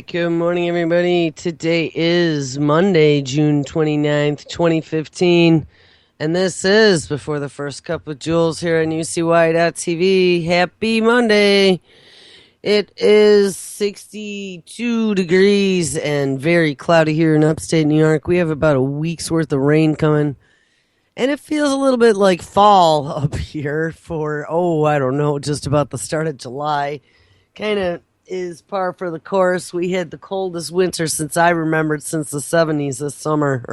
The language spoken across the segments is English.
right. Good morning, everybody. Today is Monday, June 29th, 2015. And this is Before the First Cup with Jules here on UCY.tv. Happy Monday. It is 62 degrees and very cloudy here in upstate New York. We have about a week's worth of rain coming. And it feels a little bit like fall up here for, I don't know, just about the start of July. Kind of is par for the course. We had the coldest winter since I remembered, since the 70s this summer.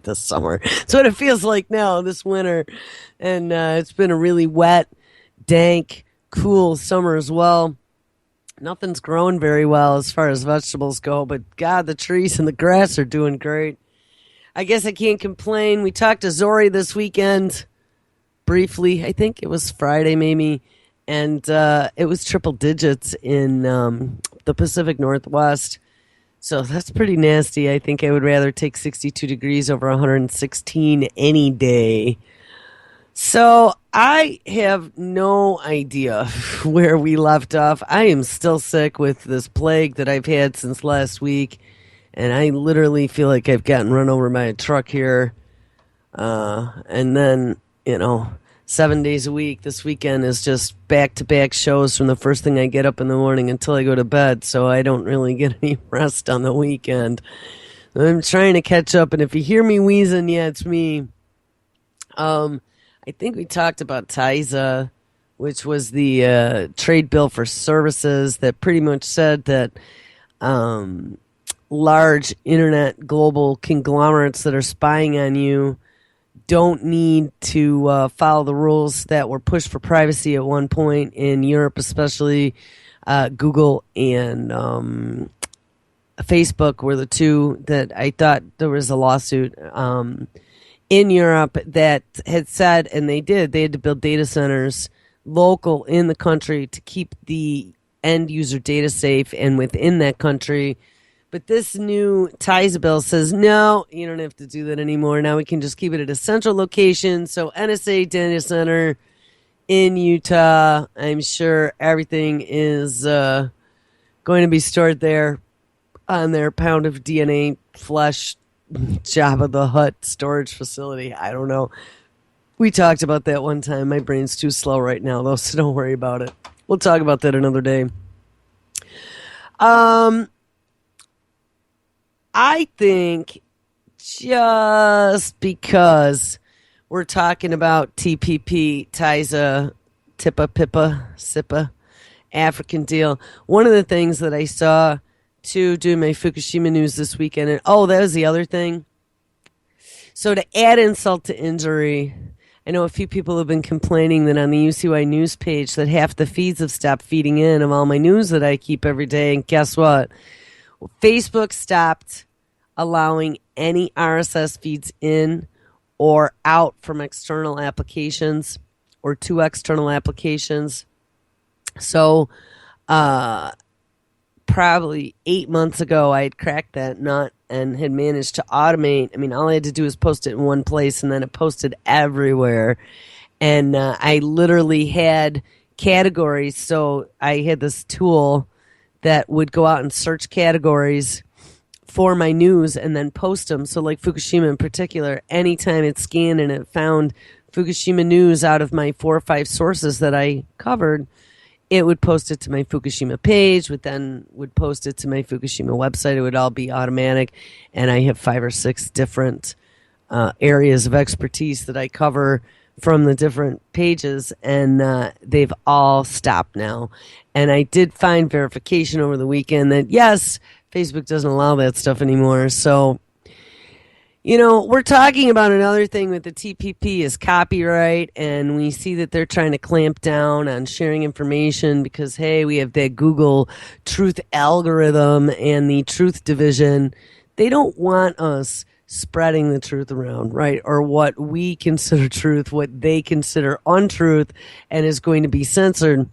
This summer. It's what it feels like now, this winter. And it's been a really wet, dank, cool summer as well. Nothing's growing very well as far as vegetables go, but God, the trees and the grass are doing great. I guess I can't complain. We talked to Zori this weekend, briefly. I think it was Friday, maybe. And it was triple digits in the Pacific Northwest. So that's pretty nasty. I think I would rather take 62 degrees over 116 any day. So I have no idea where we left off. I am still sick with this plague that I've had since last week. And I literally feel like I've gotten run over by a truck here. And then, 7 days a week. This weekend is just back-to-back shows from the first thing I get up in the morning until I go to bed, so I don't really get any rest on the weekend. I'm trying to catch up, and if you hear me wheezing, yeah, it's me. I think we talked about TISA, which was the trade bill for services that pretty much said that large internet global conglomerates that are spying on you don't need to follow the rules that were pushed for privacy at one point in Europe, especially Google and Facebook were the two that I thought there was a lawsuit in Europe that had said, and they had to build data centers local in the country to keep the end user data safe and within that country. But this new TISA bill says, no, you don't have to do that anymore. Now we can just keep it at a central location. So NSA data center in Utah, I'm sure everything is going to be stored there on their pound of DNA flesh Jabba the Hutt storage facility. I don't know. We talked about that one time. My brain's too slow right now, though, so don't worry about it. We'll talk about that another day. I think just because we're talking about TPP, TISA, TIPA, SIPA, African deal, one of the things that I saw, too, doing my Fukushima news this weekend, and that was the other thing. So to add insult to injury, I know a few people have been complaining that on the UCY news page that half the feeds have stopped feeding in of all my news that I keep every day, and guess what? Facebook stopped allowing any RSS feeds in or out from external applications or to external applications. So probably 8 months ago, I had cracked that nut and had managed to automate. All I had to do was post it in one place, and then it posted everywhere. And I literally had categories. So I had this tool that would go out and search categories for my news and then post them. So like Fukushima in particular, anytime it scanned and it found Fukushima news out of my 4 or 5 sources that I covered, it would post it to my Fukushima page, would post it to my Fukushima website. It would all be automatic. And I have 5 or 6 different areas of expertise that I cover from the different pages, and they've all stopped now. And I did find verification over the weekend that, yes, Facebook doesn't allow that stuff anymore. So, we're talking about another thing with the TPP is copyright, and we see that they're trying to clamp down on sharing information because, hey, we have that Google truth algorithm and the truth division. They don't want us spreading the truth around, right? Or what we consider truth, what they consider untruth, and is going to be censored.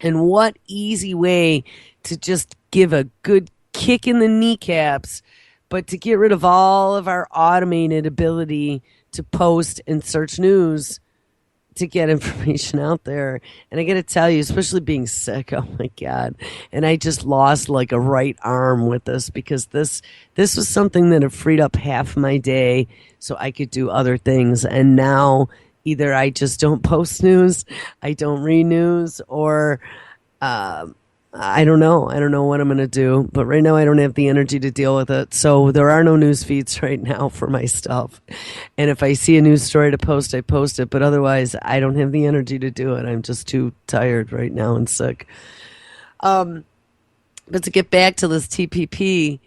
And what easy way to just give a good kick in the kneecaps, but to get rid of all of our automated ability to post and search news to get information out there. And I got to tell you, especially being sick, oh my God. And I just lost like a right arm with this because this was something that had freed up half my day so I could do other things. And now either I just don't post news, I don't read news, or I don't know. I don't know what I'm going to do, but right now I don't have the energy to deal with it. So there are no news feeds right now for my stuff. And if I see a news story to post, I post it. But otherwise, I don't have the energy to do it. I'm just too tired right now and sick. But to get back to this TPP,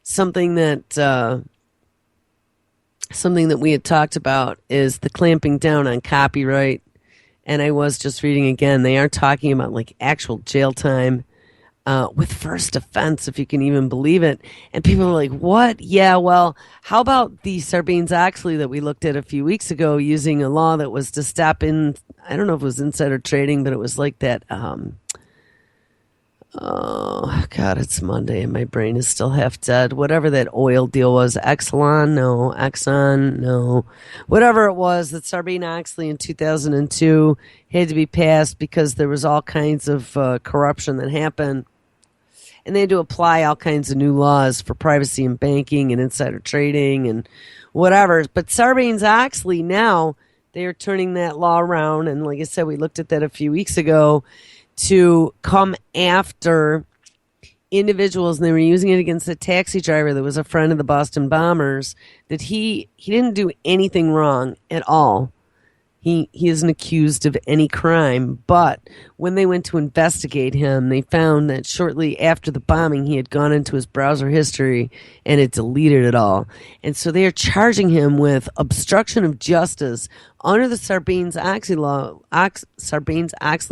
something that we had talked about is the clamping down on copyright. And I was just reading again, they are talking about like actual jail time with first offense, if you can even believe it. And people are like, what? Yeah, well, how about the Sarbanes-Oxley that we looked at a few weeks ago using a law that was to stop in, I don't know if it was insider trading, but it was like that, oh, God, it's Monday and my brain is still half dead. Whatever that oil deal was, Exxon, no. Whatever it was that Sarbanes-Oxley in 2002 had to be passed because there was all kinds of corruption that happened. And they had to apply all kinds of new laws for privacy and banking and insider trading and whatever. But Sarbanes-Oxley now, they are turning that law around. And like I said, we looked at that a few weeks ago to come after individuals, and they were using it against a taxi driver that was a friend of the Boston bombers, that he didn't do anything wrong at all. He isn't accused of any crime, but when they went to investigate him, they found that shortly after the bombing, he had gone into his browser history and had deleted it all. And so they are charging him with obstruction of justice under the Sarbanes-Oxley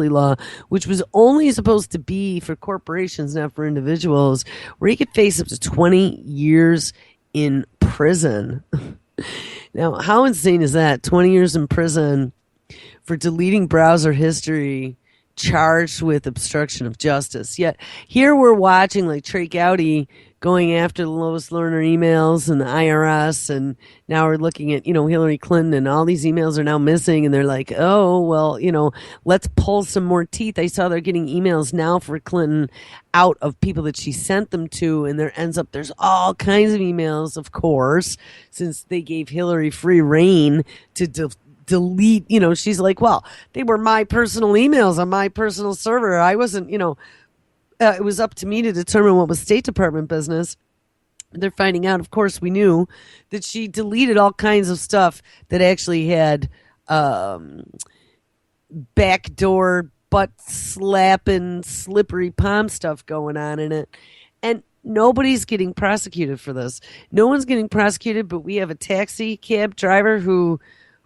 law, which was only supposed to be for corporations, not for individuals, where he could face up to 20 years in prison. Now, how insane is that? 20 years in prison for deleting browser history, charged with obstruction of justice. Yet here we're watching like Trey Gowdy going after the Lois Lerner emails and the IRS, and now we're looking at, Hillary Clinton, and all these emails are now missing, and they're like, oh, well, let's pull some more teeth. I saw they're getting emails now for Clinton out of people that she sent them to, and there's all kinds of emails, of course, since they gave Hillary free reign to delete, she's like, well, they were my personal emails on my personal server. I wasn't, it was up to me to determine what was State Department business. They're finding out, of course, we knew that she deleted all kinds of stuff that actually had backdoor butt slapping, slippery palm stuff going on in it. And nobody's getting prosecuted for this. No one's getting prosecuted, but we have a taxi cab driver who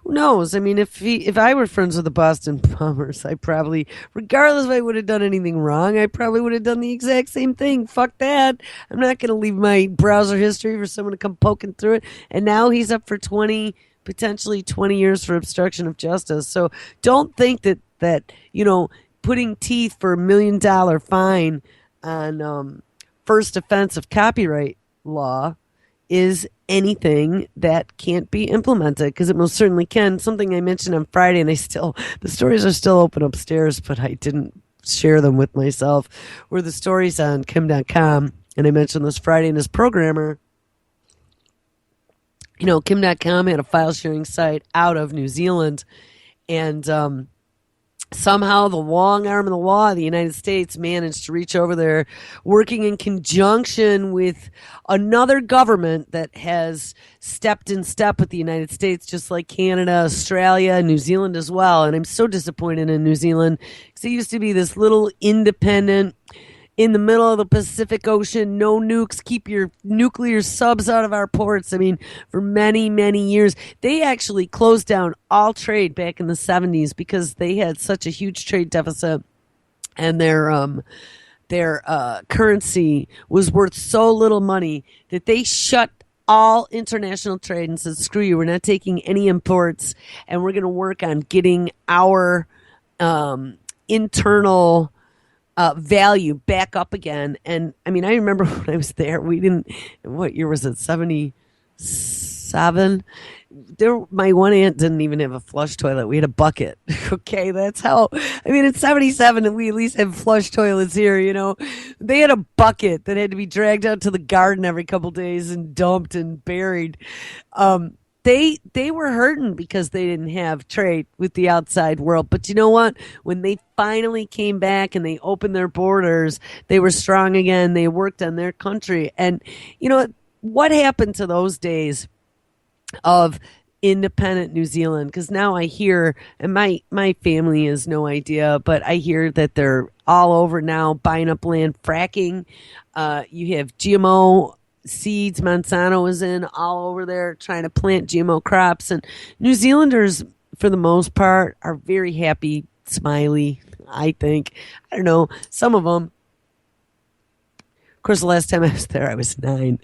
knows? I mean, if I were friends with the Boston Bombers, I probably, regardless if I would have done anything wrong, I probably would have done the exact same thing. Fuck that. I'm not going to leave my browser history for someone to come poking through it. And now he's up for potentially 20 years for obstruction of justice. So don't think that putting teeth for $1 million fine on first offense of copyright law is anything that can't be implemented, because it most certainly can. Something I mentioned on Friday, and the stories are still open upstairs, but I didn't share them with myself, were the stories on Kim.com. And I mentioned this Friday, and his programmer, Kim.com had a file sharing site out of New Zealand, and somehow the long arm of the law of the United States managed to reach over there, working in conjunction with another government that has stepped in step with the United States, just like Canada, Australia, New Zealand as well. And I'm so disappointed in New Zealand, because it used to be this little independent, in the middle of the Pacific Ocean, no nukes, keep your nuclear subs out of our ports. I mean, for many, many years. They actually closed down all trade back in the 70s because they had such a huge trade deficit, and their currency was worth so little money that they shut all international trade and said, screw you, we're not taking any imports, and we're going to work on getting our internal value back up again. And I mean, I remember when I was there, we didn't, what year was it? 77, 77. My one aunt didn't even have a flush toilet. We had a bucket. Okay, that's how. I mean, it's 77, and we at least have flush toilets here. They had a bucket that had to be dragged out to the garden every couple days and dumped and buried. They were hurting because they didn't have trade with the outside world. But you know what? When they finally came back and they opened their borders, they were strong again. They worked on their country, and you know what happened to those days of independent New Zealand? Because now I hear, and my family has no idea, but I hear that they're all over now buying up land, fracking. You have GMO seeds. Monsanto is in all over there trying to plant GMO crops, and New Zealanders, for the most part, are very happy, smiley. I think. I don't know. Some of them. Of course, the last time I was there, I was 9.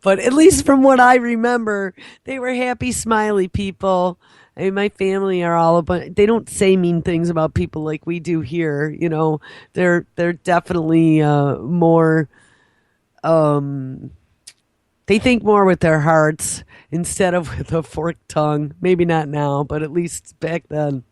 But at least from what I remember, they were happy, smiley people. I mean, my family are all about. They don't say mean things about people like we do here. They're definitely more. They think more with their hearts instead of with a forked tongue. Maybe not now, but at least back then.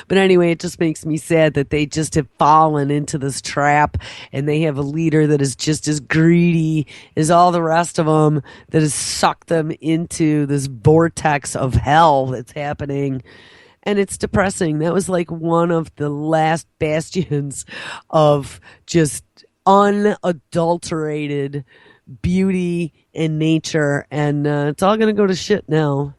But anyway, it just makes me sad that they just have fallen into this trap, and they have a leader that is just as greedy as all the rest of them, that has sucked them into this vortex of hell that's happening. And it's depressing. That was like one of the last bastions of just unadulterated beauty and nature, and it's all going to go to shit now.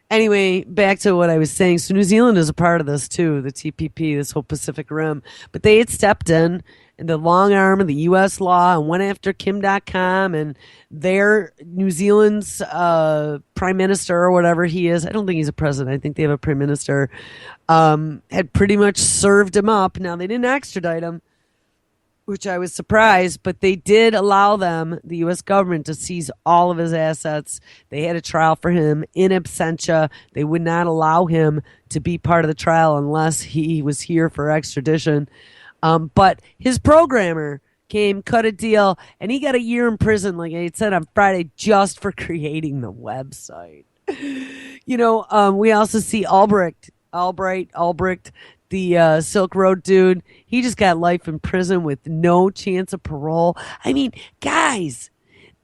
Anyway, back to what I was saying. So New Zealand is a part of this too, the TPP, this whole Pacific Rim. But they had stepped in the long arm of the U.S. law and went after Kim.com and their New Zealand's prime minister or whatever he is. I don't think he's a president. I think they have a prime minister. Had pretty much served him up. Now, they didn't extradite him, which I was surprised, but they did allow them, the U.S. government, to seize all of his assets. They had a trial for him in absentia. They would not allow him to be part of the trial unless he was here for extradition. But his programmer came, cut a deal, and he got a year in prison, like I said on Friday, just for creating the website. We also see Albrecht, the Silk Road dude. He just got life in prison with no chance of parole. I mean, guys,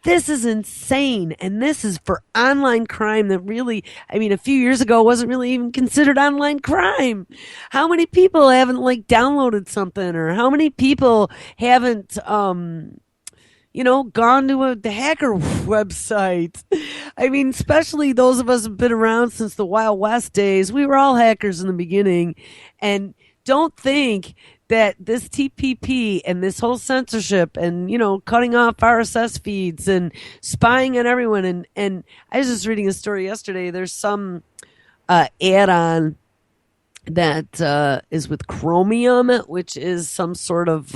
this is insane. And this is for online crime that really, a few years ago wasn't really even considered online crime. How many people haven't downloaded something, or how many people haven't, gone to the hacker website? Especially those of us who've been around since the Wild West days. We were all hackers in the beginning. And don't think that this TPP and this whole censorship and, cutting off RSS feeds and spying on everyone. And I was just reading a story yesterday. There's some add-on that is with Chromium, which is some sort of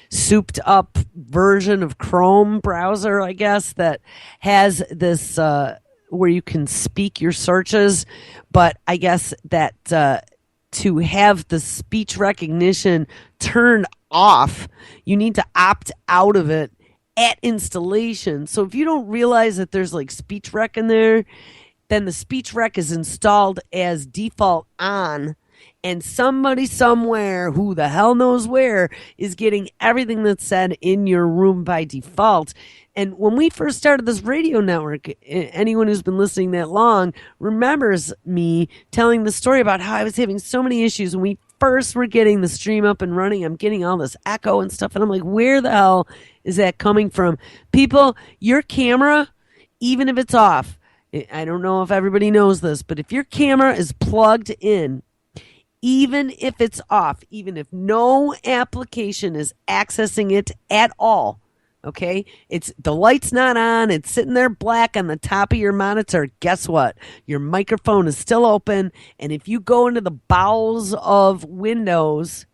souped up version of Chrome browser, I guess, that has this where you can speak your searches. But I guess that to have the speech recognition turned off, you need to opt out of it at installation. So if you don't realize that there's speech rec in there, then the speech rec is installed as default on, and somebody somewhere, who the hell knows where, is getting everything that's said in your room by default. And when we first started this radio network, anyone who's been listening that long remembers me telling the story about how I was having so many issues when we first were getting the stream up and running. I'm getting all this echo and stuff, and I'm like, where the hell is that coming from? People, your camera, even if it's off, I don't know if everybody knows this, but if your camera is plugged in, even if it's off, even if no application is accessing it at all, okay, it's the light's not on, it's sitting there black on the top of your monitor, guess what? Your microphone is still open, and if you go into the bowels of Windows,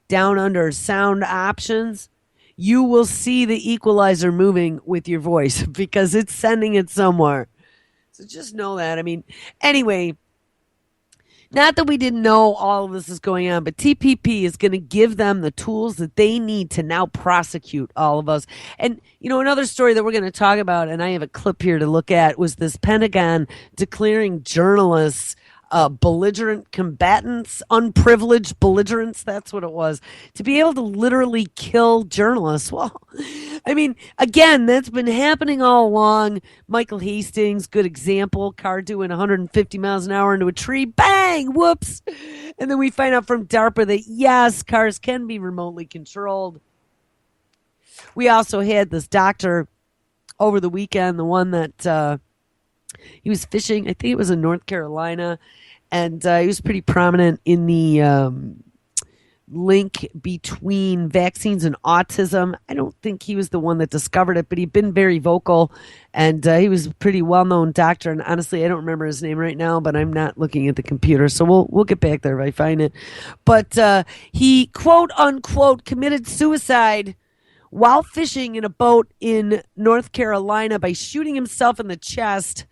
down under sound options, you will see the equalizer moving with your voice because it's sending it somewhere. So just know that. Anyway, Not that we didn't know all of this is going on, but TPP is going to give them the tools that they need to now prosecute all of us. And, another story that we're going to talk about, and I have a clip here to look at, was this Pentagon declaring journalists belligerent combatants, unprivileged belligerents. That's what it was. To be able to literally kill journalists. Well, I mean, again, that's been happening all along. Michael Hastings, good example. Car doing 150 miles an hour into a tree. Bang! Whoops. And then we find out from DARPA that, yes, cars can be remotely controlled. We also had this doctor over the weekend, the one that he was fishing. I think it was in North Carolina. And he was pretty prominent in the link between vaccines and autism. I don't think he was the one that discovered it, but he'd been very vocal. And he was a pretty well-known doctor. And honestly, I don't remember his name right now, but I'm not looking at the computer. So we'll get back there if I find it. But he, quote unquote, committed suicide while fishing in a boat in North Carolina by shooting himself in the chest.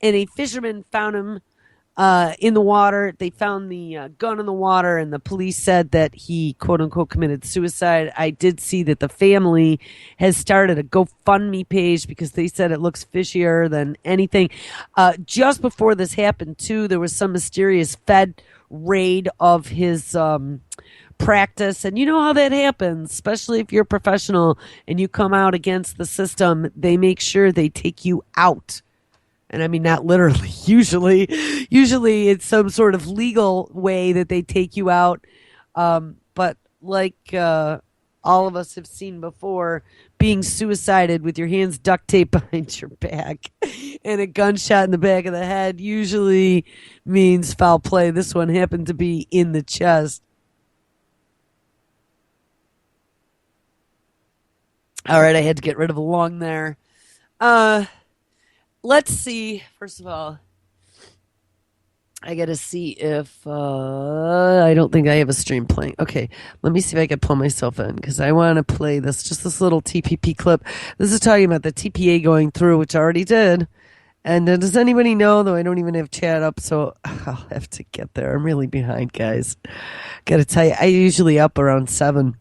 And a fisherman found him in the water. They found the gun in the water, and the police said that he, quote unquote, committed suicide. I did see that the family has started a GoFundMe page because they said it looks fishier than anything. Just before this happened, too, there was some mysterious Fed raid of his practice. And you know how that happens, especially if you're a professional and you come out against the system. They make sure they take you out. And I mean, not literally. Usually it's some sort of legal way that they take you out. But like all of us have seen before, being suicided with your hands duct taped behind your back and a gunshot in the back of the head usually means foul play. This one happened to be in the chest. All right, I had to get rid of a lung there. Let's see. First of all, I got to see if I don't think I have a stream playing. Okay, let me see if I can pull myself in because I want to play this little TPP clip. This is talking about the TPA going through, which I already did. And does anybody know, though I don't even have chat up, so I'll have to get there. I'm really behind, guys. Got to tell you, I usually up around 7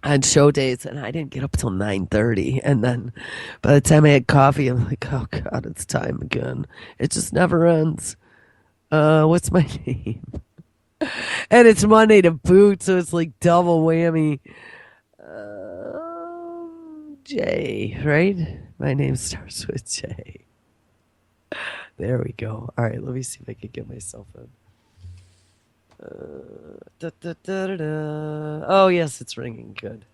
on show days, and I didn't get up till 9:30. And then by the time I had coffee, I'm like, oh God, it's time again. It just never ends. What's my name? And it's Monday to boot, so it's like double whammy. Jay, right? My name starts with J. There we go. All right, let me see if I can get myself in. Oh, yes, it's ringing. Good.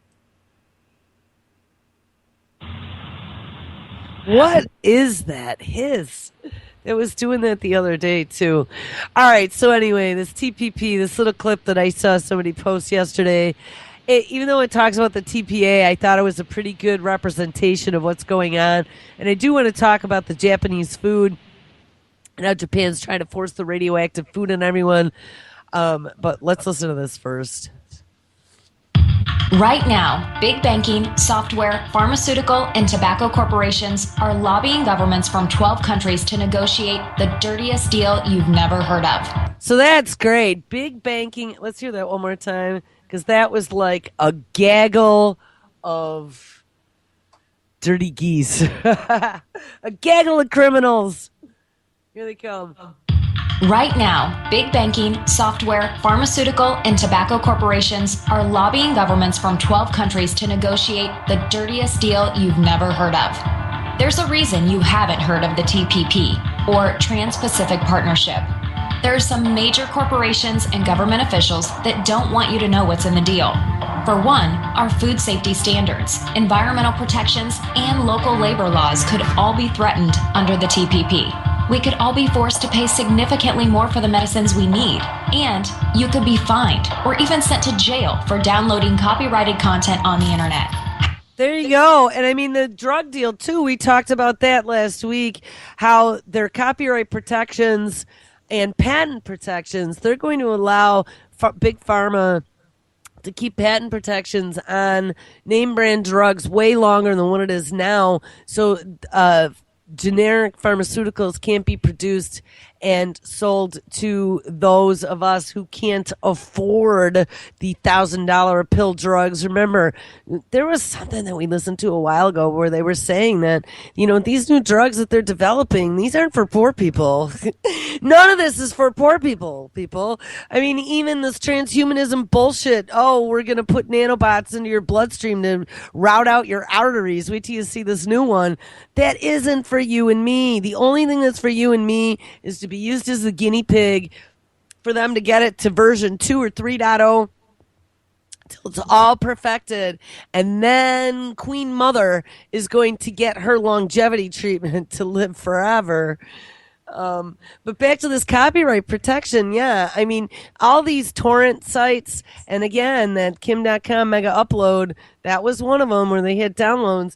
What is that hiss? It was doing that the other day, too. All right, so anyway, this TPP, this little clip that I saw somebody post yesterday, even though it talks about the TPA, I thought it was a pretty good representation of what's going on. And I do want to talk about the Japanese food and how Japan's trying to force the radioactive food on everyone. But let's listen to this first. Right now, big banking, software, pharmaceutical, and tobacco corporations are lobbying governments from 12 countries to negotiate the dirtiest deal you've never heard of. So that's great. Big banking. Let's hear that one more time, because that was like a gaggle of dirty geese. A gaggle of criminals. Here they come. Right now, big banking, software, pharmaceutical, and tobacco corporations are lobbying governments from 12 countries to negotiate the dirtiest deal you've never heard of. There's a reason you haven't heard of the TPP, or Trans-Pacific Partnership. There are some major corporations and government officials that don't want you to know what's in the deal. For one, our food safety standards, environmental protections, and local labor laws could all be threatened under the TPP. We could all be forced to pay significantly more for the medicines we need, and you could be fined or even sent to jail for downloading copyrighted content on the internet. There you go. And I mean, the drug deal, too, we talked about that last week, how their copyright protections and patent protections, they're going to allow big pharma to keep patent protections on name brand drugs way longer than what it is now. So, generic pharmaceuticals can't be produced and sold to those of us who can't afford the $1,000 pill drugs. Remember, there was something that we listened to a while ago where they were saying that, these new drugs that they're developing, these aren't for poor people. None of this is for poor people. I mean, even this transhumanism bullshit. Oh, we're going to put nanobots into your bloodstream to route out your arteries. Wait till you see this new one. That isn't for you and me. The only thing that's for you and me is to be used as the guinea pig for them to get it to version 2 or 3.0 till it's all perfected. And then Queen Mother is going to get her longevity treatment to live forever. But back to this copyright protection, yeah. I mean, all these torrent sites, and again, that Kim.com mega upload, that was one of them where they had downloads.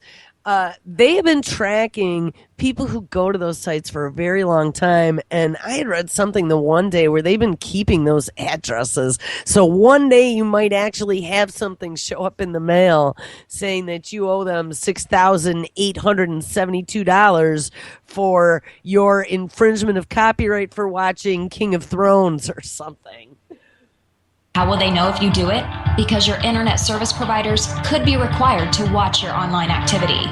They have been tracking people who go to those sites for a very long time. And I had read something the one day where they've been keeping those addresses. So one day you might actually have something show up in the mail saying that you owe them $6,872 for your infringement of copyright for watching King of Thrones or something. How will they know if you do it? Because your internet service providers could be required to watch your online activity.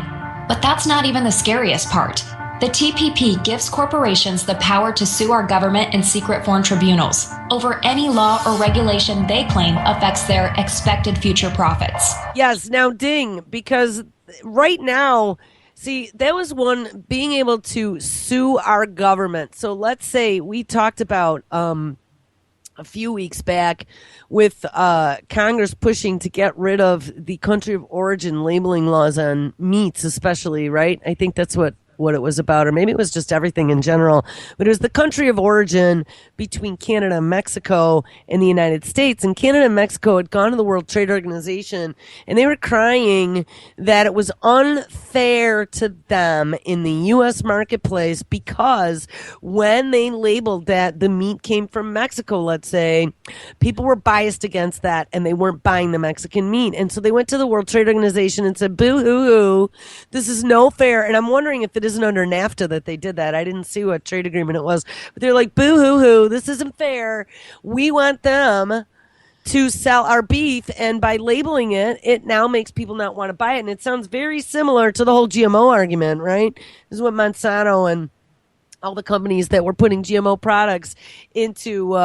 But that's not even the scariest part. The TPP gives corporations the power to sue our government in secret foreign tribunals over any law or regulation they claim affects their expected future profits. Yes, now ding, because right now, see, that was one, being able to sue our government. So let's say we talked about a few weeks back with Congress pushing to get rid of the country of origin labeling laws on meats, especially, right? I think that's what it was about, or maybe it was just everything in general. But it was the country of origin between Canada and Mexico and the United States. And Canada and Mexico had gone to the World Trade Organization, and they were crying that it was unfair to them in the U.S. marketplace because when they labeled that the meat came from Mexico, let's say, people were biased against that, and they weren't buying the Mexican meat. And so they went to the World Trade Organization and said, boo-hoo-hoo, this is no fair. And I'm wondering if it isn't under NAFTA that they did that. I didn't see what trade agreement it was, but they're like, boo-hoo-hoo, this isn't fair. We want them to sell our beef, and by labeling it, it now makes people not want to buy it. And it sounds very similar to the whole GMO argument, right? This is what Monsanto and all the companies that were putting GMO products into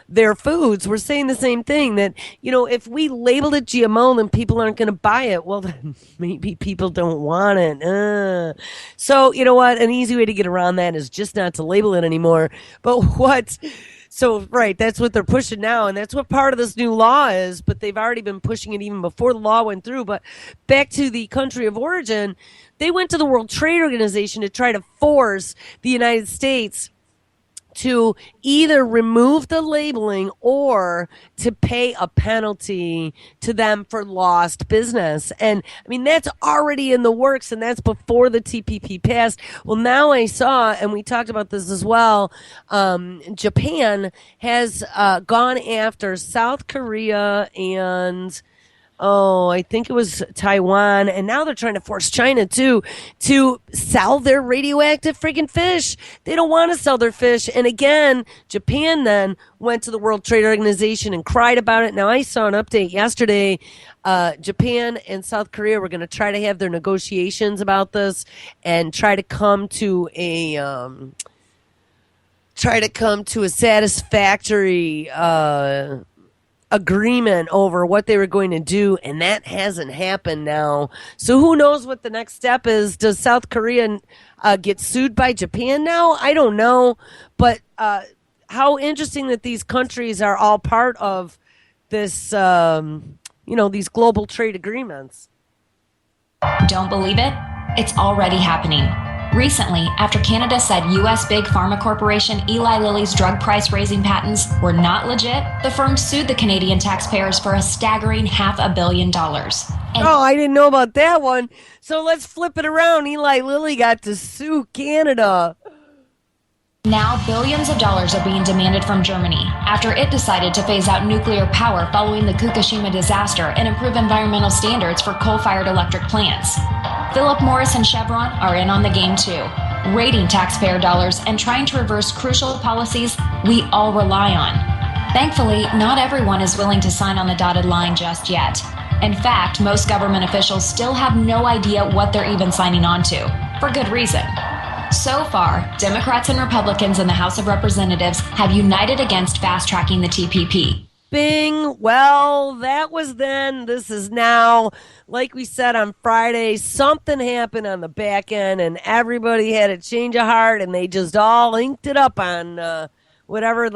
their foods were saying the same thing, that, if we labeled it GMO, then people aren't going to buy it. Well, then maybe people don't want it. So, you know what? An easy way to get around that is just not to label it anymore. But so, right, that's what they're pushing now, and that's what part of this new law is, but they've already been pushing it even before the law went through. But back to the country of origin, they went to the World Trade Organization to try to force the United States to either remove the labeling or to pay a penalty to them for lost business. And I mean, that's already in the works, and that's before the TPP passed. Well, now I saw, and we talked about this as well, Japan has gone after South Korea and I think it was Taiwan, and now they're trying to force China to sell their radioactive freaking fish. They don't want to sell their fish. And again, Japan then went to the World Trade Organization and cried about it. Now, I saw an update yesterday. Japan and South Korea were going to try to have their negotiations about this and try to come to a satisfactory agreement over what they were going to do, and that hasn't happened now. So who knows what the next step is? Does South Korea get sued by Japan now? I don't know, but how interesting that these countries are all part of this, these global trade agreements. Don't believe it? It's already happening. Recently, after Canada said U.S. big pharma corporation Eli Lilly's drug price-raising patents were not legit, the firm sued the Canadian taxpayers for a staggering $500 million. I didn't know about that one. So let's flip it around. Eli Lilly got to sue Canada. Now, billions of dollars are being demanded from Germany after it decided to phase out nuclear power following the Fukushima disaster and improve environmental standards for coal-fired electric plants. Philip Morris and Chevron are in on the game too, raiding taxpayer dollars and trying to reverse crucial policies we all rely on. Thankfully, not everyone is willing to sign on the dotted line just yet. In fact, most government officials still have no idea what they're even signing on to, for good reason. So far, Democrats and Republicans in the House of Representatives have united against fast-tracking the TPP. Bing. Well, that was then. This is now. Like we said on Friday, something happened on the back end, and everybody had a change of heart, and they just all inked it up on whatever it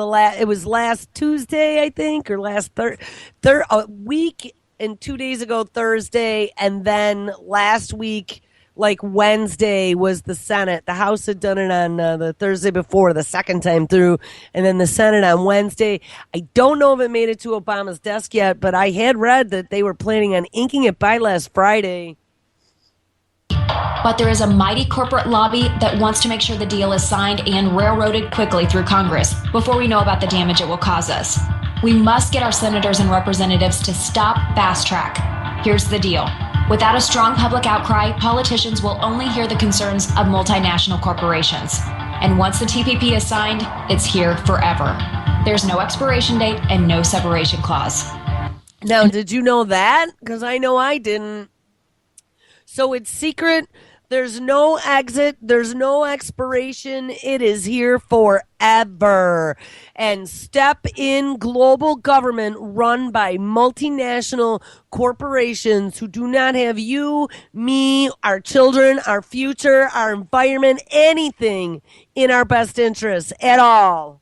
was last Tuesday, I think, or last a week and 2 days ago, Thursday, and then last week, like Wednesday, was the Senate. The House had done it on the Thursday before, the second time through, and then the Senate on Wednesday. I don't know if it made it to Obama's desk yet, but I had read that they were planning on inking it by last Friday. But there is a mighty corporate lobby that wants to make sure the deal is signed and railroaded quickly through Congress before we know about the damage it will cause us. We must get our senators and representatives to stop fast track. Here's the deal. Without a strong public outcry, politicians will only hear the concerns of multinational corporations. And once the TPP is signed, it's here forever. There's no expiration date and no separation clause. Now, did you know that? Because I know I didn't. So it's secret. There's no exit. There's no expiration. It is here forever. And step in global government run by multinational corporations who do not have you, me, our children, our future, our environment, anything in our best interests at all.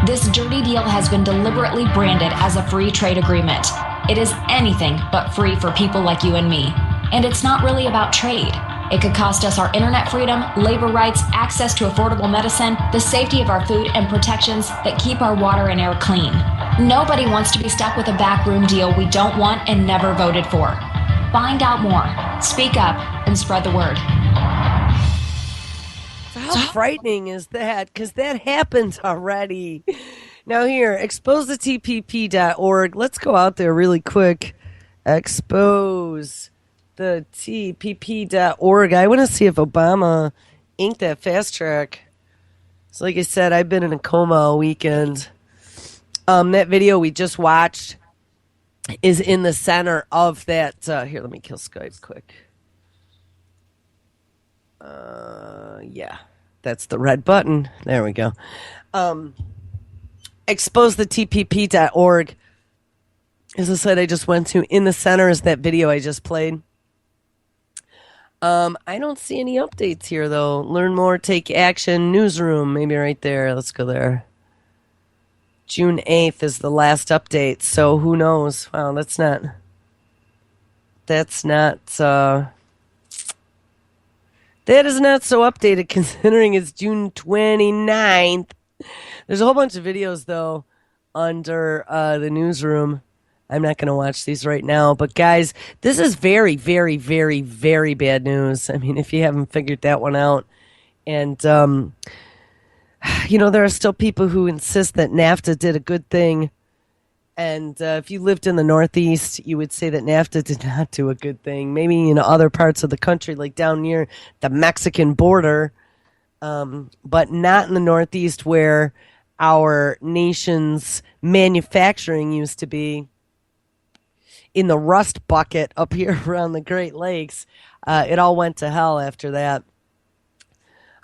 This dirty deal has been deliberately branded as a free trade agreement. It is anything but free for people like you and me. And it's not really about trade. It could cost us our internet freedom, labor rights, access to affordable medicine, the safety of our food, and protections that keep our water and air clean. Nobody wants to be stuck with a backroom deal we don't want and never voted for. Find out more, speak up, and spread the word. How frightening is that? Because that happens already. Now here, exposethetpp.org. Let's go out there really quick. Expose the TPP.org. I want to see if Obama inked that fast track. So like I said, I've been in a coma all weekend. That video we just watched is in the center of that. Here, let me kill Skype quick. Yeah, that's the red button. There we go. Exposethetpp.org is the site I just went to. In the center is that video I just played. I don't see any updates here, though. Learn more, take action, newsroom, maybe right there. Let's go there. June 8th is the last update, so who knows? Wow, that's not, that is not so updated considering it's June 29th. There's a whole bunch of videos, though, under the newsroom. I'm not going to watch these right now. But, guys, this is very, very, very, very bad news. I mean, if you haven't figured that one out. And, there are still people who insist that NAFTA did a good thing. And if you lived in the Northeast, you would say that NAFTA did not do a good thing. Maybe in other parts of the country, like down near the Mexican border, but not in the Northeast where our nation's manufacturing used to be. In the rust bucket up here around the Great Lakes. It all went to hell after that.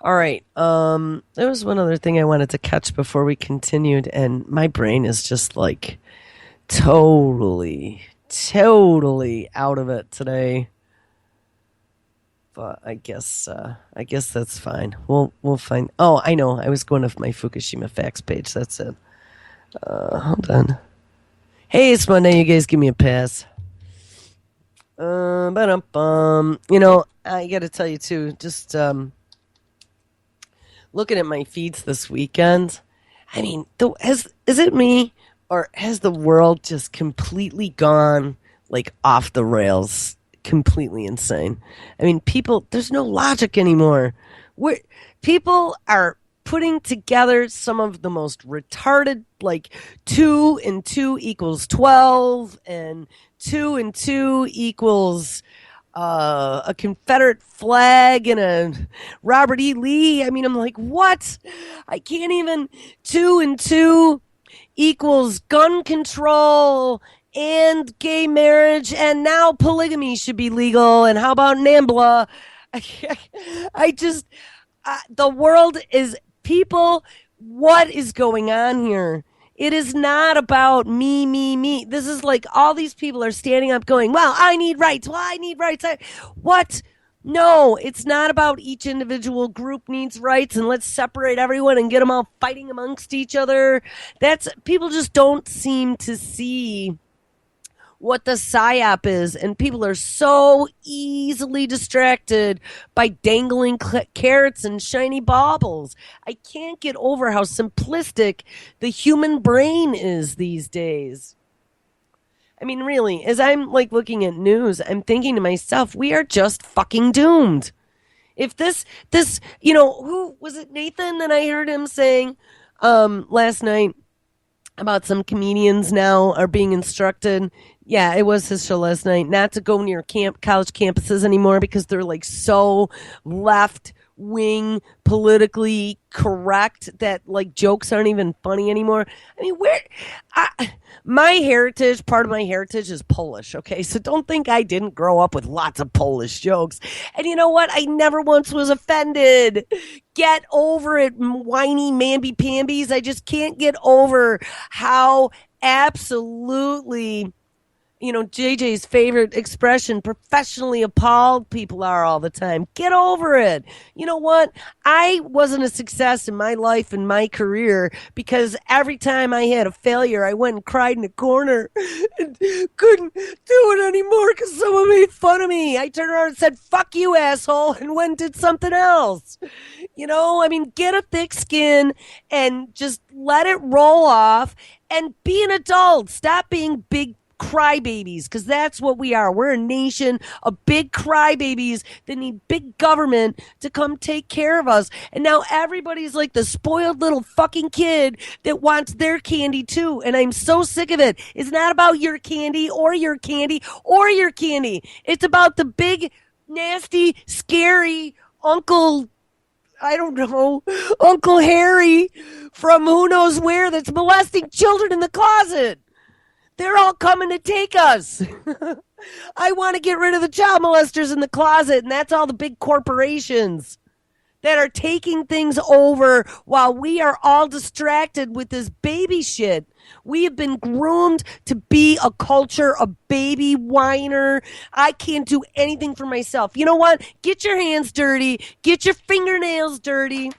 All right. There was one other thing I wanted to catch before we continued, and my brain is just like totally out of it today. But I guess that's fine. We'll find. Oh, I know. I was going off my Fukushima facts page. That's it. Hold on. Hey, it's Monday. You guys give me a pass. I got to tell you, too, just looking at my feeds this weekend, I mean, is it me, or has the world just completely gone, like, off the rails, completely insane? I mean, there's no logic anymore. People are putting together some of the most retarded, like 2 and 2 equals 12, and 2 and 2 equals a Confederate flag and a Robert E. Lee. I mean, I'm like, what? I can't even. 2 and 2 equals gun control and gay marriage, and now polygamy should be legal. And how about NAMBLA? I just, the world is people. What is going on here? It is not about me, me, me. This is like all these people are standing up going, well, I need rights. Well, I need rights. What? No, it's not about each individual group needs rights and let's separate everyone and get them all fighting amongst each other. That's people just don't seem to see what the psyop is, and people are so easily distracted by dangling carrots and shiny baubles. I can't get over how simplistic the human brain is these days. I mean, really, as I'm like looking at news, I'm thinking to myself, we are just fucking doomed. If this, who was it, Nathan, that I heard him saying last night about some comedians now are being instructed. Yeah, it was his show last night, not to go near college campuses anymore because they're like so left wing politically correct that like jokes aren't even funny anymore. I mean, my heritage, part of my heritage is Polish, okay? So don't think I didn't grow up with lots of Polish jokes. And you know what? I never once was offended. Get over it, whiny mamby-pambies. I just can't get over how absolutely, JJ's favorite expression, professionally appalled people are all the time. Get over it. You know what? I wasn't a success in my life and my career because every time I had a failure, I went and cried in a corner and couldn't do it anymore because someone made fun of me. I turned around and said, fuck you, asshole, and went and did something else. I mean, get a thick skin and just let it roll off and be an adult. Stop being big crybabies, because that's what we are. We're a nation of big crybabies that need big government to come take care of us. And now everybody's like the spoiled little fucking kid that wants their candy too. And I'm so sick of it. It's not about your candy or your candy or your candy. It's about the big, nasty, scary Uncle, I don't know, Uncle Harry from who knows where that's molesting children in the closet. They're all coming to take us. I want to get rid of the child molesters in the closet, and that's all the big corporations that are taking things over while we are all distracted with this baby shit. We have been groomed to be a culture of baby whiner. I can't do anything for myself. You know what? Get your hands dirty. Get your fingernails dirty.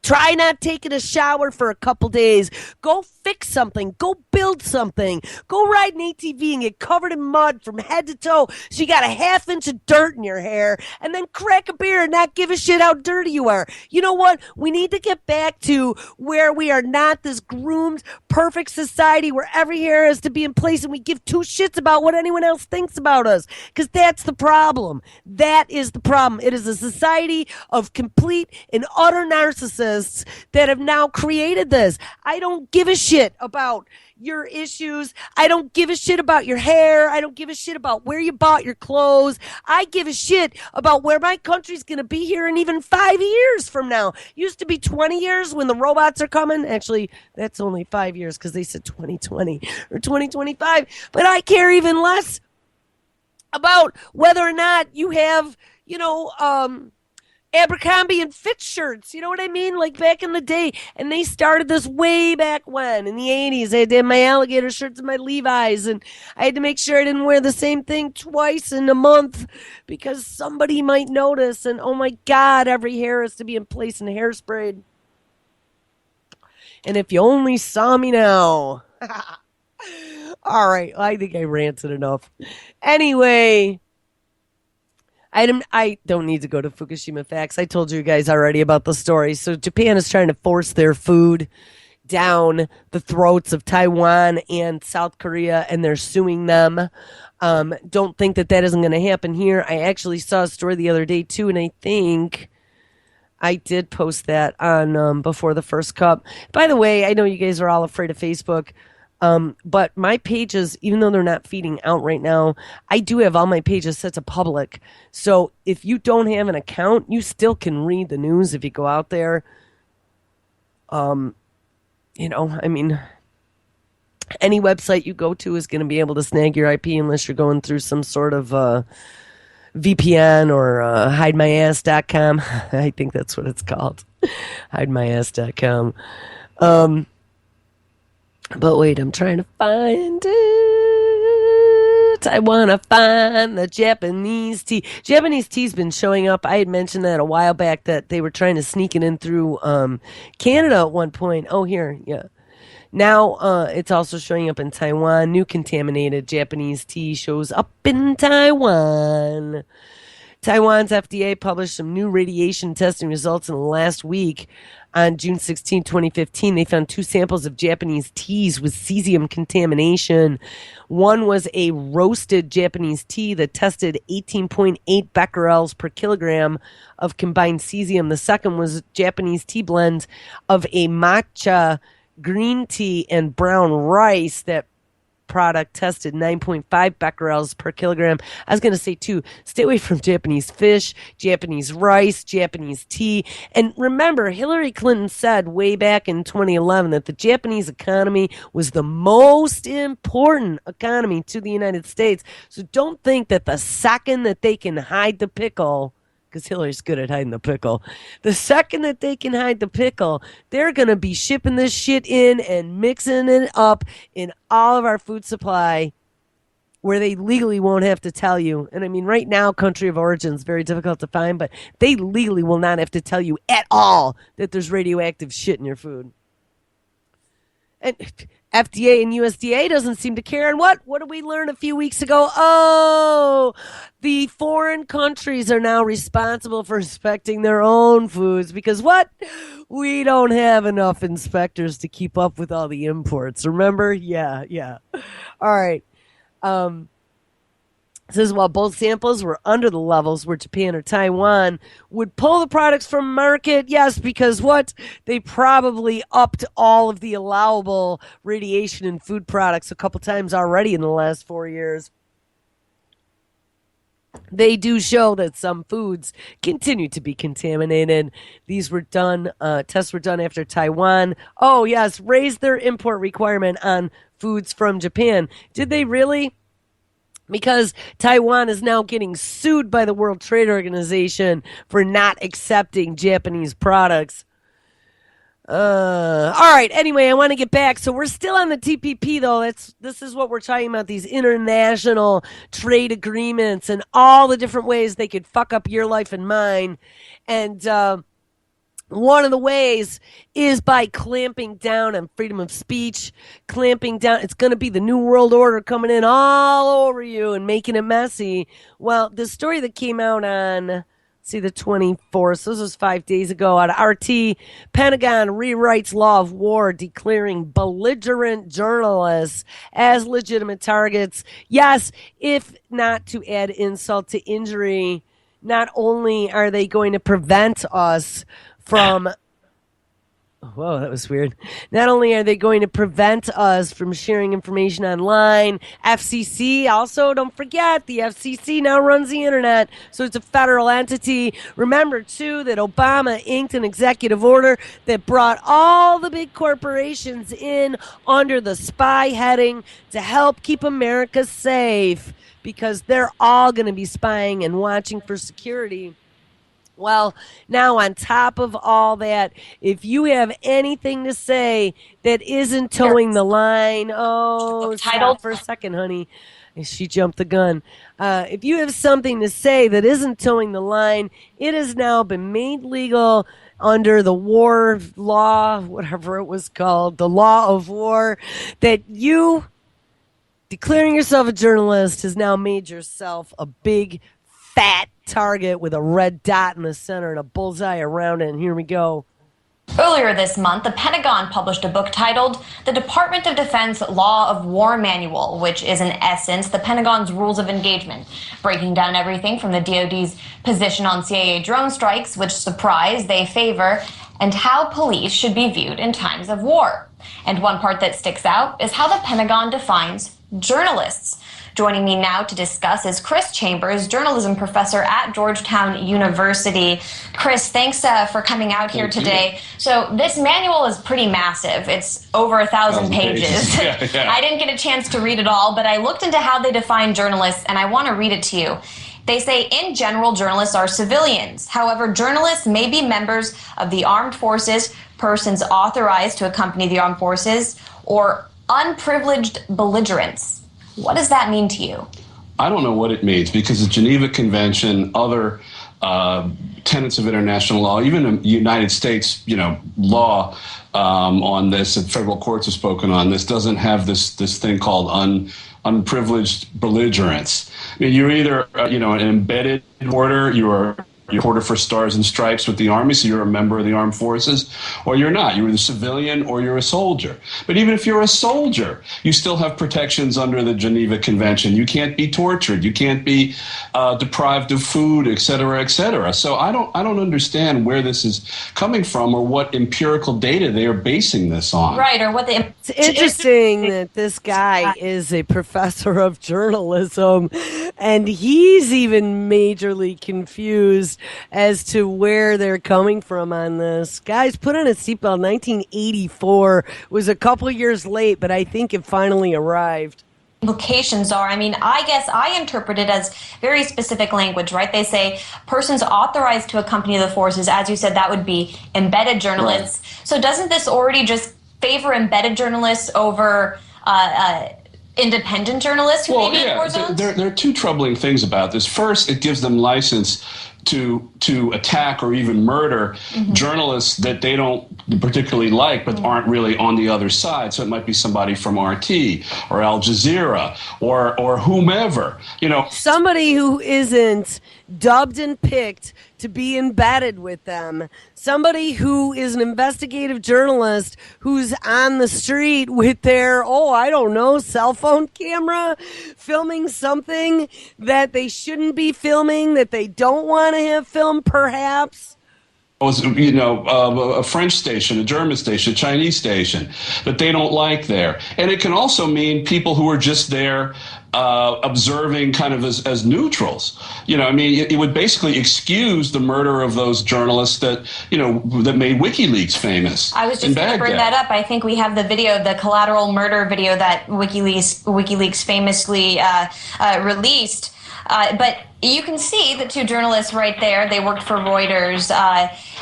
Try not taking a shower for a couple days. Go fix something. Go build something. Go ride an ATV and get covered in mud from head to toe so you got a half inch of dirt in your hair, and then crack a beer and not give a shit how dirty you are. You know what? We need to get back to where we are not this groomed, perfect society where every hair has to be in place and we give two shits about what anyone else thinks about us, because that's the problem. That is the problem. It is a society of complete and utter narcissists that have now created this. I don't give a shit about your issues. I don't give a shit about your hair. I don't give a shit about where you bought your clothes. I give a shit about where my country's going to be here in even 5 years from now. Used to be 20 years when the robots are coming. Actually, that's only 5 years because they said 2020 or 2025. But I care even less about whether or not you have, Abercrombie and Fitch shirts, you know what I mean? Like back in the day. And they started this way back when, in the 80s. I had to have my alligator shirts and my Levi's, and I had to make sure I didn't wear the same thing twice in a month because somebody might notice. And oh my God, every hair has to be in place and hairsprayed. And if you only saw me now. All right, I think I ranted enough. Anyway, I don't need to go to Fukushima facts. I told you guys already about the story. So Japan is trying to force their food down the throats of Taiwan and South Korea, and they're suing them. Don't think that isn't going to happen here. I actually saw a story the other day too, and I think I did post that on before the first cup. By the way, I know you guys are all afraid of Facebook, but my pages, even though they're not feeding out right now, I do have all my pages set to public. So if you don't have an account, you still can read the news if you go out there. I mean, any website you go to is going to be able to snag your IP unless you're going through some sort of VPN or hidemyass.com. I think that's what it's called. Hidemyass.com. Um, but wait, I'm trying to find it. I want to find the Japanese tea. Japanese tea's been showing up. I had mentioned that a while back that they were trying to sneak it in through Canada at one point. Oh, here, yeah. Now it's also showing up in Taiwan. New contaminated Japanese tea shows up in Taiwan. Taiwan's FDA published some new radiation testing results in the last week. On June 16, 2015, they found two samples of Japanese teas with cesium contamination. One was a roasted Japanese tea that tested 18.8 becquerels per kilogram of combined cesium. The second was a Japanese tea blend of a matcha green tea and brown rice. That product tested 9.5 becquerels per kilogram. I was going to say, too, stay away from Japanese fish, Japanese rice, Japanese tea. And remember, Hillary Clinton said way back in 2011 that the Japanese economy was the most important economy to the United States. So don't think that the second that they can hide the pickle, because Hillary's good at hiding the pickle. The second that they can hide the pickle, they're going to be shipping this shit in and mixing it up in all of our food supply where they legally won't have to tell you. And I mean, right now, country of origin is very difficult to find, but they legally will not have to tell you at all that there's radioactive shit in your food. And FDA and USDA doesn't seem to care. And what? What did we learn a few weeks ago? Oh, the foreign countries are now responsible for inspecting their own foods because what? We don't have enough inspectors to keep up with all the imports. Remember? Yeah, yeah. All right. Says while both samples were under the levels where Japan or Taiwan would pull the products from market, yes, because what? They probably upped all of the allowable radiation in food products a couple times already in the last 4 years. They do show that some foods continue to be contaminated. These were done, tests were done after Taiwan. Oh, yes, raised their import requirement on foods from Japan. Did they really? Because Taiwan is now getting sued by the World Trade Organization for not accepting Japanese products. All right. Anyway, I want to get back. So we're still on the TPP, though. This is what we're talking about: these international trade agreements and all the different ways they could fuck up your life and mine. And one of the ways is by clamping down on freedom of speech, clamping down. It's going to be the New World Order coming in all over you and making it messy. Well, the story that came out on, see, the 24th, so this was 5 days ago, out of RT, Pentagon rewrites law of war, declaring belligerent journalists as legitimate targets. Yes, if not to add insult to injury, not only are they going to prevent us from, whoa, that was weird. Not only are they going to prevent us from sharing information online, FCC also, don't forget, the FCC now runs the internet, so it's a federal entity. Remember, too, that Obama inked an executive order that brought all the big corporations in under the spy heading to help keep America safe because they're all going to be spying and watching for security. Well, now on top of all that, if you have anything to say that isn't towing the line, oh, stop for a second, honey. She jumped the gun. If you have something to say that isn't towing the line, it has now been made legal under the war law, whatever it was called, the law of war, that you declaring yourself a journalist has now made yourself a big fat target with a red dot in the center and a bullseye around it. And here we go. Earlier this month, the Pentagon published a book titled The Department of Defense Law of War Manual, which is in essence the Pentagon's rules of engagement, breaking down everything from the DoD's position on CIA drone strikes, which surprise they favor, and how police should be viewed in times of war. And one part that sticks out is how the Pentagon defines journalists. Joining me now to discuss is Chris Chambers, journalism professor at Georgetown University. Chris, thanks for coming out here today. So this manual is pretty massive. It's over 1,000 pages. Yeah. I didn't get a chance to read it all, but I looked into how they define journalists, and I want to read it to you. They say, in general, journalists are civilians. However, journalists may be members of the armed forces, persons authorized to accompany the armed forces, or unprivileged belligerents. What does that mean to you? I don't know what it means, because the Geneva Convention, other tenets of international law, even the United States, law on this, and federal courts have spoken on this, doesn't have this thing called unprivileged belligerents. I mean, you're either an embedded reporter, you're a reporter for Stars and Stripes with the Army, so you're a member of the armed forces, or you're not. You're either civilian or you're a soldier. But even if you're a soldier, you still have protections under the Geneva Convention. You can't be tortured. You can't be deprived of food, et cetera, et cetera. So I don't understand where this is coming from or what empirical data they are basing this on. Right, or what the... It's interesting that this guy is a professor of journalism, and he's even majorly confused as to where they're coming from on this. Guys, put on a seatbelt. 1984 was a couple years late, but I think it finally arrived. Implications are, I guess I interpret it as very specific language, right? They say persons authorized to accompany the forces. As you said, that would be embedded journalists. Right. So doesn't this already just favor embedded journalists over independent journalists who may be in war zones? There are two troubling things about this. First, it gives them license to attack or even murder journalists that they don't particularly like but aren't really on the other side. So it might be somebody from RT or Al Jazeera or whomever. Somebody who isn't dubbed and picked to be embedded with them. Somebody who is an investigative journalist who's on the street with their, cell phone camera, filming something that they shouldn't be filming, that they don't want to have filmed, perhaps. A French station, a German station, a Chinese station that they don't like there. And it can also mean people who are just there observing kind of as neutrals. It would basically excuse the murder of those journalists that made WikiLeaks famous. I was just going to bring that up. I think we have the video, the collateral murder video that WikiLeaks famously released. But you can see the two journalists right there. They worked for Reuters,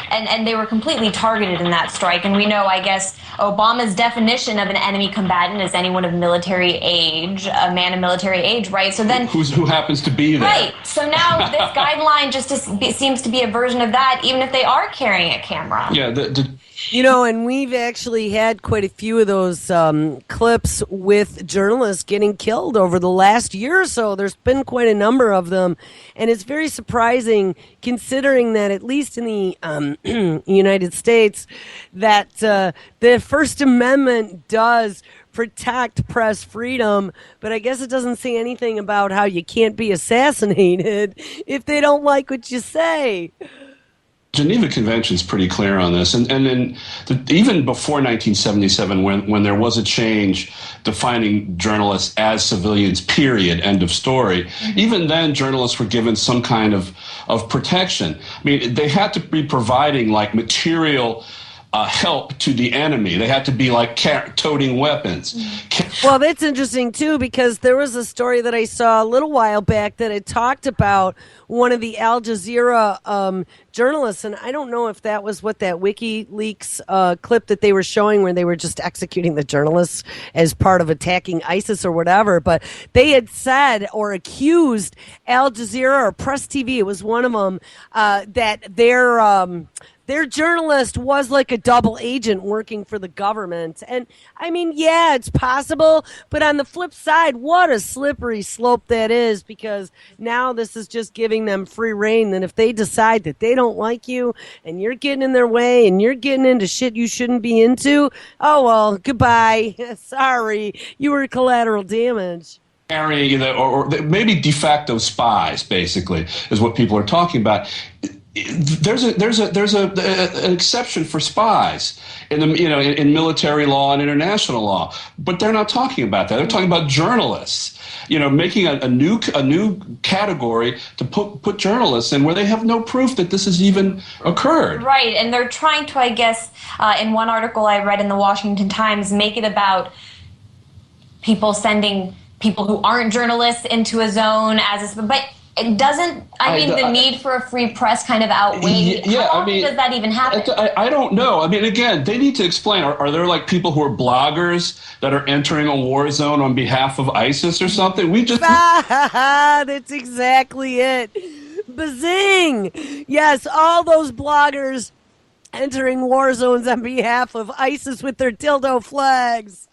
and they were completely targeted in that strike. And we know, I guess, Obama's definition of an enemy combatant is anyone of military age, a man of military age, right? So then, who happens to be there? Right. So now this guideline just seems to be a version of that, even if they are carrying a camera. Yeah. And we've actually had quite a few of those clips with journalists getting killed over the last year or so. There's been quite a number of them. And it's very surprising, considering that at least in the United States, that the First Amendment does protect press freedom, but I guess it doesn't say anything about how you can't be assassinated if they don't like what you say. Geneva Convention is pretty clear on this, and then even before 1977, when there was a change defining journalists as civilians, period, end of story. Even then, journalists were given some kind of protection. They had to be providing like material help to the enemy. They had to be like toting weapons. Well, that's interesting too, because there was a story that I saw a little while back that had talked about one of the Al Jazeera journalists, and I don't know if that was what that WikiLeaks clip that they were showing, where they were just executing the journalists as part of attacking ISIS or whatever, but they had said or accused Al Jazeera or Press TV, it was one of them, that their journalist was like a double agent working for the government. And I mean, yeah, it's possible, but on the flip side, what a slippery slope that is, because now this is just giving them free reign. Then if they decide that they don't like you and you're getting in their way and you're getting into shit you shouldn't be into, oh well, goodbye. Sorry, you were collateral damage. Carrying or maybe de facto spies, basically, is what people are talking about. There's an exception for spies in the in military law and international law, but they're not talking about that. They're talking about journalists. Making a new category to put journalists in where they have no proof that this has even occurred. Right, and they're trying to, I guess, in one article I read in the Washington Times, make it about people sending people who aren't journalists into a zone but it doesn't. The need for a free press kind of outweigh. Yeah, how often does that even happen? I don't know. I mean, again, they need to explain. Are there like people who are bloggers that are entering a war zone on behalf of ISIS or something? That's exactly it. Bazing! Yes, all those bloggers entering war zones on behalf of ISIS with their dildo flags.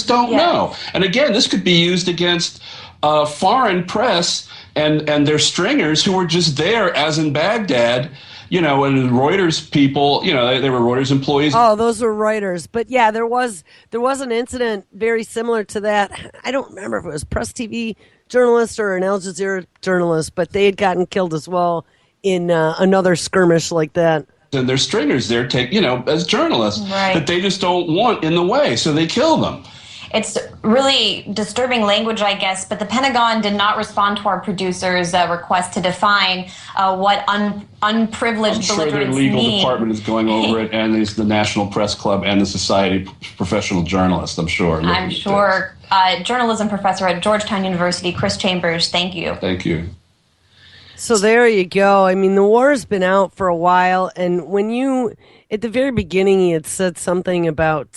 Don't know. And again, this could be used against foreign press and their stringers who were just there, as in Baghdad, and Reuters people, they were Reuters employees. Oh, those were Reuters. But yeah, there was an incident very similar to that. I don't remember if it was Press TV journalist or an Al Jazeera journalist, but they had gotten killed as well in another skirmish like that. And their stringers there as journalists right. that they just don't want in the way, so they kill them. It's really disturbing language, I guess, but the Pentagon did not respond to our producer's request to define what unprivileged I'm sure their belligerents legal mean. department is going over it, and there's the National Press Club and the Society of Professional Journalists, I'm sure. I'm sure. Journalism professor at Georgetown University, Chris Chambers, thank you. Thank you. So there you go. I mean, the war's been out for a while, and at the very beginning, he had said something about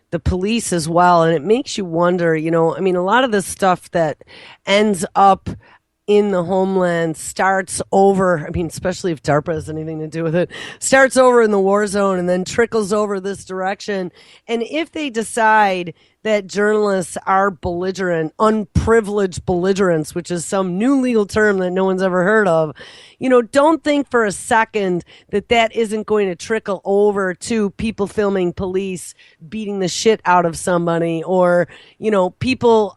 the police as well, and it makes you wonder, a lot of this stuff that ends up in the homeland starts over, especially if DARPA has anything to do with it, starts over in the war zone and then trickles over this direction. And if they decide that journalists are belligerent, unprivileged belligerents, which is some new legal term that no one's ever heard of, don't think for a second that isn't going to trickle over to people filming police beating the shit out of somebody, or, people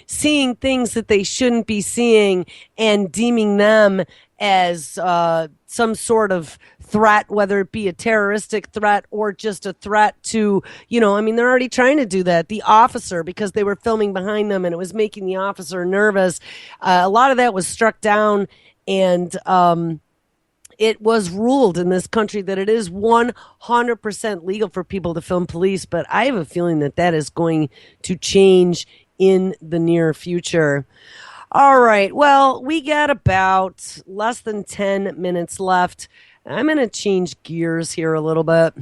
seeing things that they shouldn't be seeing and deeming them as some sort of threat, whether it be a terroristic threat or just a threat to, they're already trying to do that. The officer, because they were filming behind them and it was making the officer nervous. A lot of that was struck down, and it was ruled in this country that it is 100% legal for people to film police. But I have a feeling that is going to change in the near future. All right. Well, we got about less than 10 minutes left. I'm going to change gears here a little bit.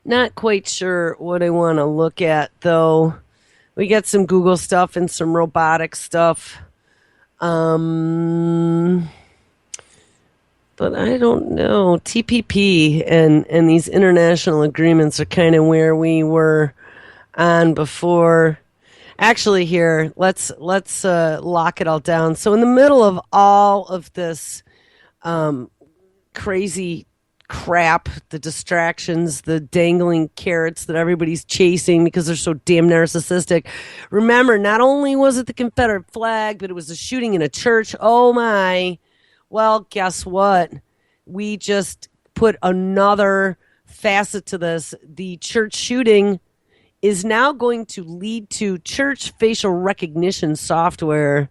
Not quite sure what I want to look at, though. We got some Google stuff and some robotic stuff. But I don't know. TPP and these international agreements are kind of where we were on before. Actually, here, let's lock it all down. So in the middle of all of this crazy crap, the distractions, the dangling carrots that everybody's chasing because they're so damn narcissistic. Remember, not only was it the Confederate flag, but it was a shooting in a church. Oh my. Well, guess what? We just put another facet to this. The church shooting is now going to lead to church facial recognition software,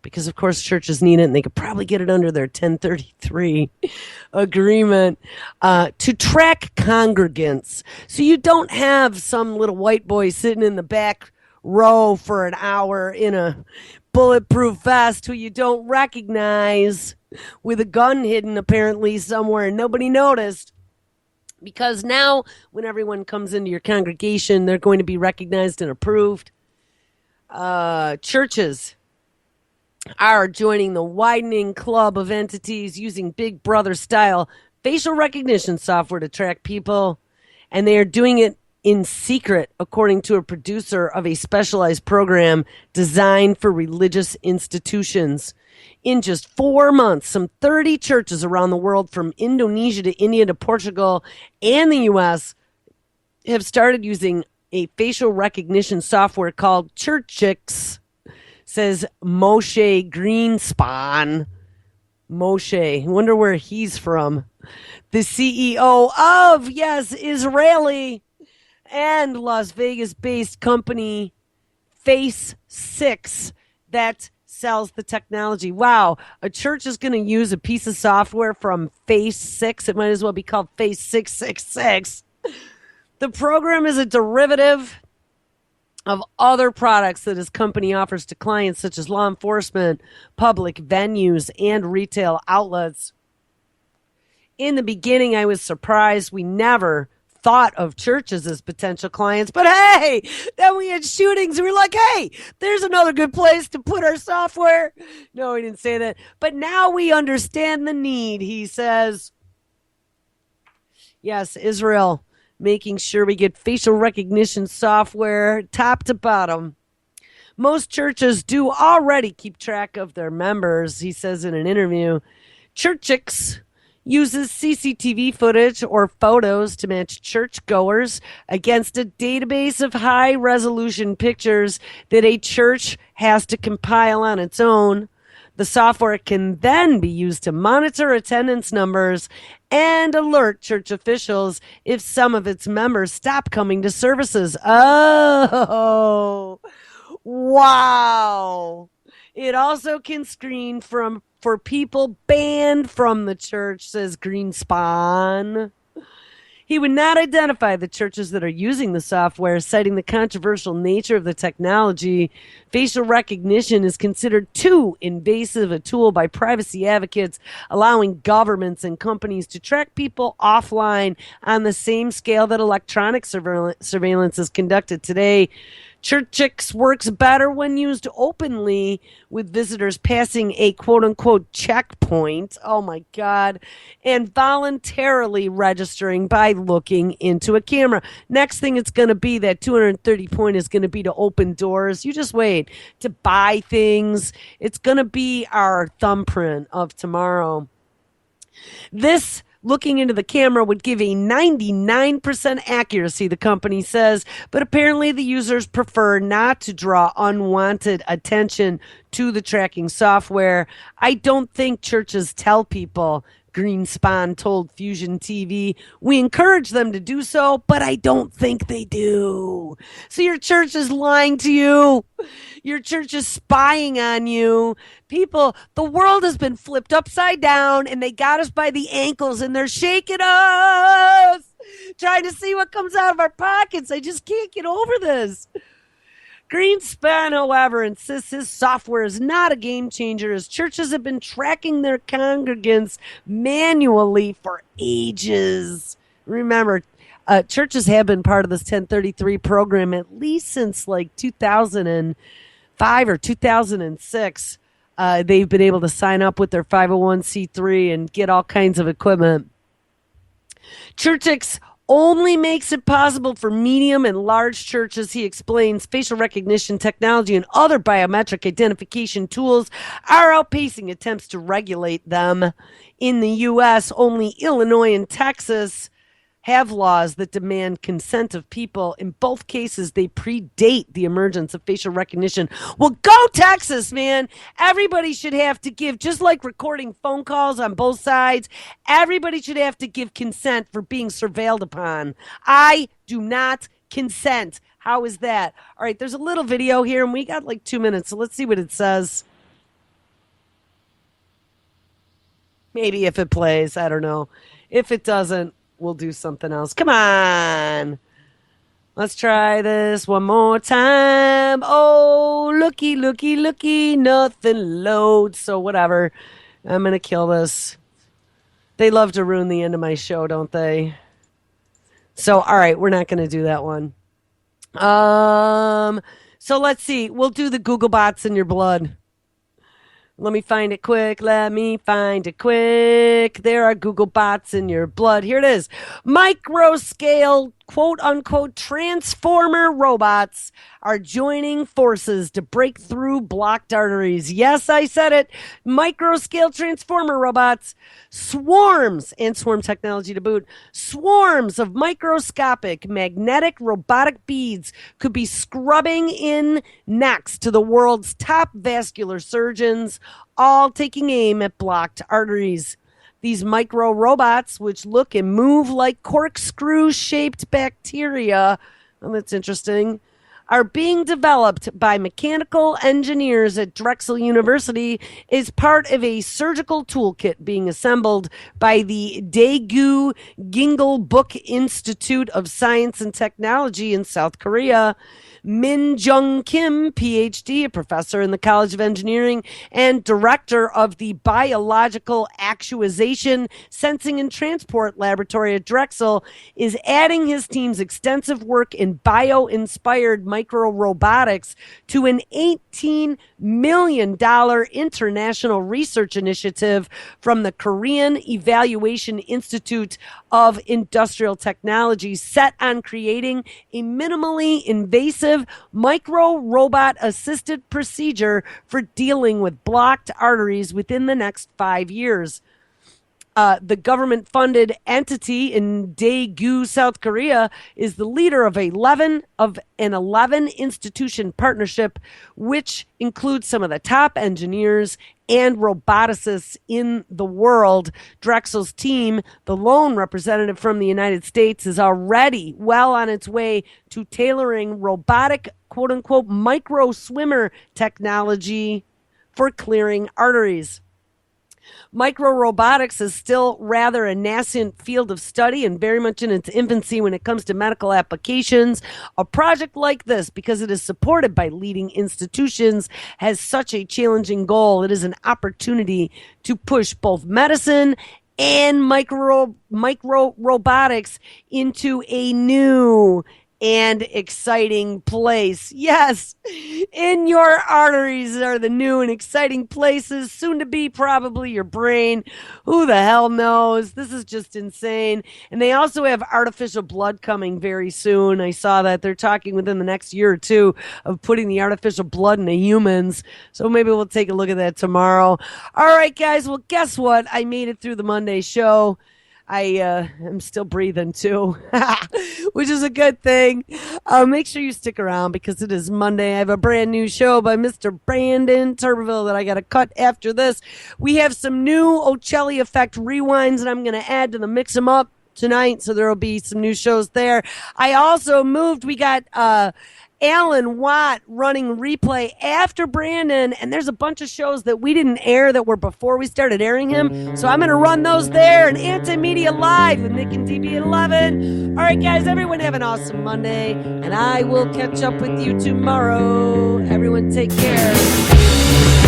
because of course churches need it, and they could probably get it under their 1033 agreement to track congregants. So you don't have some little white boy sitting in the back row for an hour in a bulletproof vest who you don't recognize with a gun hidden apparently somewhere and nobody noticed. Because now when everyone comes into your congregation, they're going to be recognized and approved. Churches are joining the widening club of entities using Big Brother style facial recognition software to track people. And they are doing it in secret, according to a producer of a specialized program designed for religious institutions. In just 4 months, some 30 churches around the world, from Indonesia to India to Portugal and the U.S., have started using a facial recognition software called Churchix, says Moshe Greenspan. Moshe, wonder where he's from. The CEO of, yes, Israeli and Las Vegas based company Face 6 that sells the technology. Wow, a church is going to use a piece of software from Face 6. It might as well be called Face 666. The program is a derivative of other products that his company offers to clients, such as law enforcement, public venues, and retail outlets. In the beginning, I was surprised we never thought of churches as potential clients, but hey, then we had shootings and we were like, hey, there's another good place to put our software. No, he didn't say that, but now we understand the need, he says. Yes, Israel, making sure we get facial recognition software top to bottom. Most churches do already keep track of their members, he says in an interview. Churchix uses CCTV footage or photos to match churchgoers against a database of high-resolution pictures that a church has to compile on its own. The software can then be used to monitor attendance numbers and alert church officials if some of its members stop coming to services. Oh, wow. It also can screen for people banned from the church, says Greenspan. He would not identify the churches that are using the software, citing the controversial nature of the technology. Facial recognition is considered too invasive a tool by privacy advocates, allowing governments and companies to track people offline on the same scale that electronic surveillance is conducted today. Churchix works better when used openly, with visitors passing a quote-unquote checkpoint, oh my God, and voluntarily registering by looking into a camera. Next thing it's going to be, that 230 point is going to be to open doors. You just wait. To buy things. It's going to be our thumbprint of tomorrow. This looking into the camera would give a 99% accuracy, the company says, but apparently the users prefer not to draw unwanted attention to the tracking software. I don't think churches tell people, Greenspan told Fusion TV. We encourage them to do so, but I don't think they do. So your church is lying to you. Your church is spying on you. People, the world has been flipped upside down and they got us by the ankles and they're shaking us, trying to see what comes out of our pockets. I just can't get over this. Greenspan, however, insists his software is not a game changer, as churches have been tracking their congregants manually for ages. Remember, churches have been part of this 1033 program at least since like 2005 or 2006. They've been able to sign up with their 501c3 and get all kinds of equipment. Churchix only makes it possible for medium and large churches, he explains. Facial recognition technology and other biometric identification tools are outpacing attempts to regulate them. In the U.S., only Illinois and Texas have laws that demand consent of people. In both cases, they predate the emergence of facial recognition. Well, go Texas, man. Everybody should have to give, just like recording phone calls on both sides, everybody should have to give consent for being surveilled upon. I do not consent. How is that? All right, there's a little video here, and we got like 2 minutes, so let's see what it says. Maybe if it plays, I don't know. If it doesn't, we'll do something else. Come on. Let's try this one more time. Oh, looky, looky, looky. Nothing loads. So whatever. I'm going to kill this. They love to ruin the end of my show, don't they? So, all right. We're not going to do that one. So let's see. We'll do the Google bots in your blood. Let me find it quick. Let me find it quick. There are Google bots in your blood. Here it is. Micro scale, quote unquote, transformer robots are joining forces to break through blocked arteries. Yes, I said it. Micro scale transformer robots, swarms, and swarm technology to boot, swarms of microscopic magnetic robotic beads could be scrubbing in next to the world's top vascular surgeons, all taking aim at blocked arteries. These micro robots, which look and move like corkscrew shaped bacteria, well, that's interesting, are being developed by mechanical engineers at Drexel University as part of a surgical toolkit being assembled by the Daegu Gingle Book Institute of Science and Technology in South Korea. Min Jung Kim, PhD, a professor in the College of Engineering and director of the Biological Actuation, Sensing, and Transport Laboratory at Drexel, is adding his team's extensive work in bio-inspired micro-robotics to an $18 million international research initiative from the Korean Evaluation Institute of Industrial Technology set on creating a minimally invasive micro robot assisted procedure for dealing with blocked arteries within the next 5 years. The government funded entity in Daegu, South Korea, is the leader of an 11 institution partnership, which includes some of the top engineers and roboticists in the world. Drexel's team, the lone representative from the United States, is already well on its way to tailoring robotic, quote unquote, micro swimmer technology for clearing arteries. Microrobotics is still rather a nascent field of study and very much in its infancy when it comes to medical applications. A project like this, because it is supported by leading institutions, has such a challenging goal. It is an opportunity to push both medicine and micro robotics into a new and exciting place. Yes, in your arteries are the new and exciting places, soon to be probably your brain. Who the hell knows? This is just insane. And they also have artificial blood coming very soon. I saw that they're talking within the next year or two of putting the artificial blood into humans. So maybe we'll take a look at that tomorrow. All right, guys. Well, guess what? I made it through the Monday show. I am still breathing too, which is a good thing. Make sure you stick around because it is Monday. I have a brand new show by Mr. Brandon Tuberville that I got to cut after this. We have some new Ocelli Effect rewinds that I'm going to add to the Mix 'em Up tonight, so there will be some new shows there. I also moved. We got Alan Watt running replay after Brandon, and there's a bunch of shows that we didn't air that were before we started airing him, so I'm going to run those there, and Anti-Media Live with Nick and DB at 11. All right, guys, everyone have an awesome Monday, and I will catch up with you tomorrow. Everyone take care.